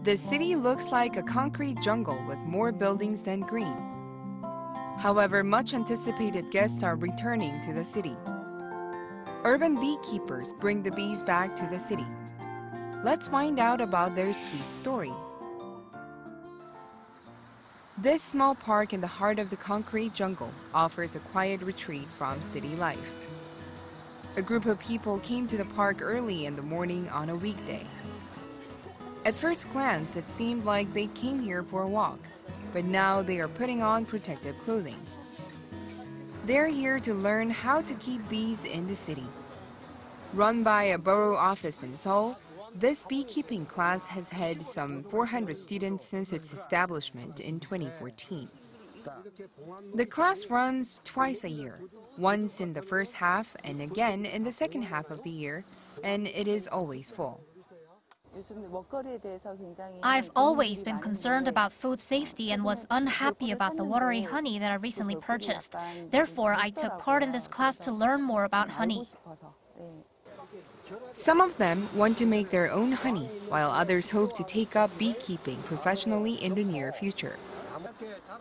The city looks like a concrete jungle with more buildings than green. However, much anticipated guests are returning to the city. Urban beekeepers bring the bees back to the city. Let's find out about their sweet story. This small park in the heart of the concrete jungle offers a quiet retreat from city life. A group of people came to the park early in the morning on a weekday. At first glance, it seemed like they came here for a walk, but now they are putting on protective clothing. They're here to learn how to keep bees in the city. Run by a borough office in Seoul, this beekeeping class has had some 400 students since its establishment in 2014. The class runs twice a year, once in the first half and again in the second half of the year, and it is always full. I've always been concerned about food safety and was unhappy about the watery honey that I recently purchased. Therefore, I took part in this class to learn more about honey. Some of them want to make their own honey, while others hope to take up beekeeping professionally in the near future.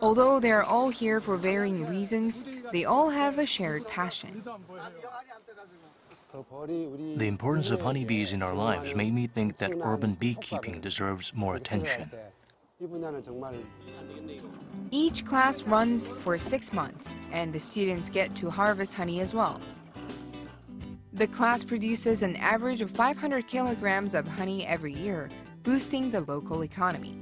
Although they are all here for varying reasons, they all have a shared passion. The importance of honeybees in our lives made me think that urban beekeeping deserves more attention. Each class runs for 6 months, and the students get to harvest honey as well. The class produces an average of 500 kilograms of honey every year, boosting the local economy.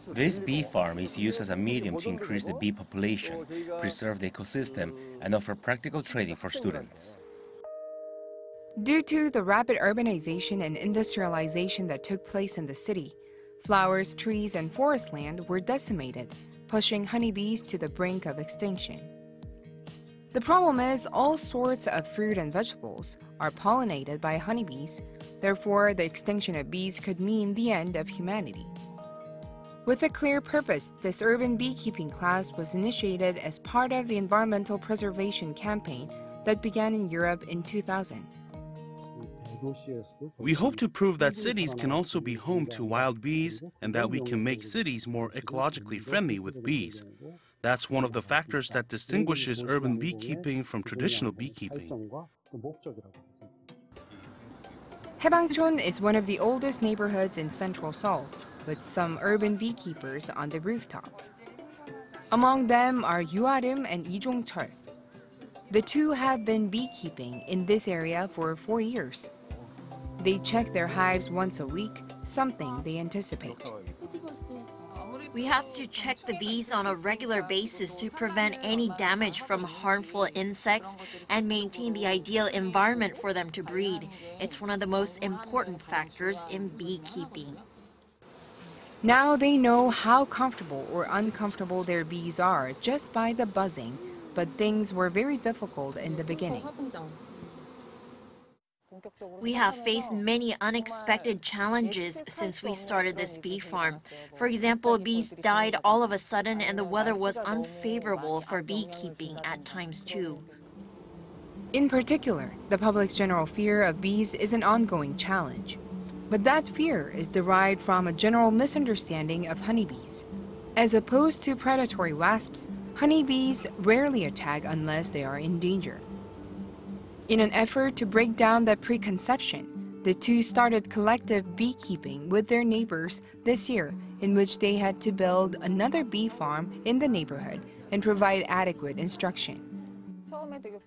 This bee farm is used as a medium to increase the bee population, preserve the ecosystem, and offer practical training for students. Due to the rapid urbanization and industrialization that took place in the city, flowers, trees, and forest land were decimated, pushing honeybees to the brink of extinction. The problem is all sorts of fruit and vegetables are pollinated by honeybees, therefore the extinction of bees could mean the end of humanity. With a clear purpose, this urban beekeeping class was initiated as part of the environmental preservation campaign that began in Europe in 2000. We hope to prove that cities can also be home to wild bees and that we can make cities more ecologically friendly with bees. That's one of the factors that distinguishes urban beekeeping from traditional beekeeping. Haebangchon is one of the oldest neighborhoods in central Seoul, with some urban beekeepers on the rooftop. Among them are Yuarim and Lee Jong-chul. The two have been beekeeping in this area for 4 years. They check their hives once a week, something they anticipate. We have to check the bees on a regular basis to prevent any damage from harmful insects and maintain the ideal environment for them to breed. It's one of the most important factors in beekeeping. Now they know how comfortable or uncomfortable their bees are just by the buzzing, but things were very difficult in the beginning. We have faced many unexpected challenges since we started this bee farm. For example, bees died all of a sudden and the weather was unfavorable for beekeeping at times too. In particular, the public's general fear of bees is an ongoing challenge. But that fear is derived from a general misunderstanding of honeybees. As opposed to predatory wasps, honeybees rarely attack unless they are in danger. In an effort to break down that preconception, the two started collective beekeeping with their neighbors this year, in which they had to build another bee farm in the neighborhood and provide adequate instruction.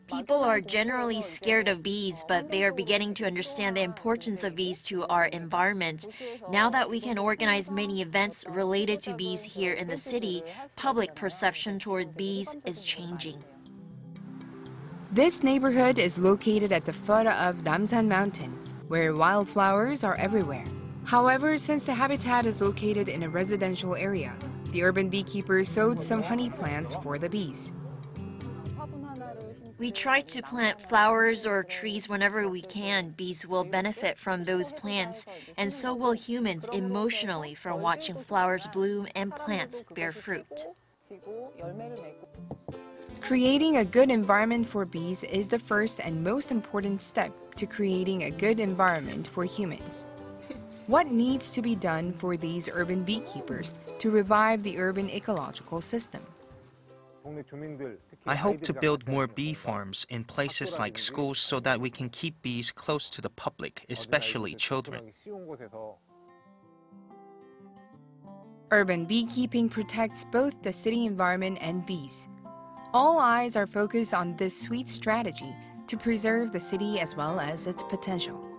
People are generally scared of bees, but they are beginning to understand the importance of bees to our environment. Now that we can organize many events related to bees here in the city, public perception toward bees is changing. This neighborhood is located at the foot of Namsan Mountain, where wildflowers are everywhere. However, since the habitat is located in a residential area, the urban beekeepers sowed some honey plants for the bees. We try to plant flowers or trees whenever we can. Bees will benefit from those plants, and so will humans emotionally from watching flowers bloom and plants bear fruit. Creating a good environment for bees is the first and most important step to creating a good environment for humans. What needs to be done for these urban beekeepers to revive the urban ecological system? I hope to build more bee farms in places like schools so that we can keep bees close to the public, especially children. Urban beekeeping protects both the city environment and bees. All eyes are focused on this sweet strategy to preserve the city as well as its potential.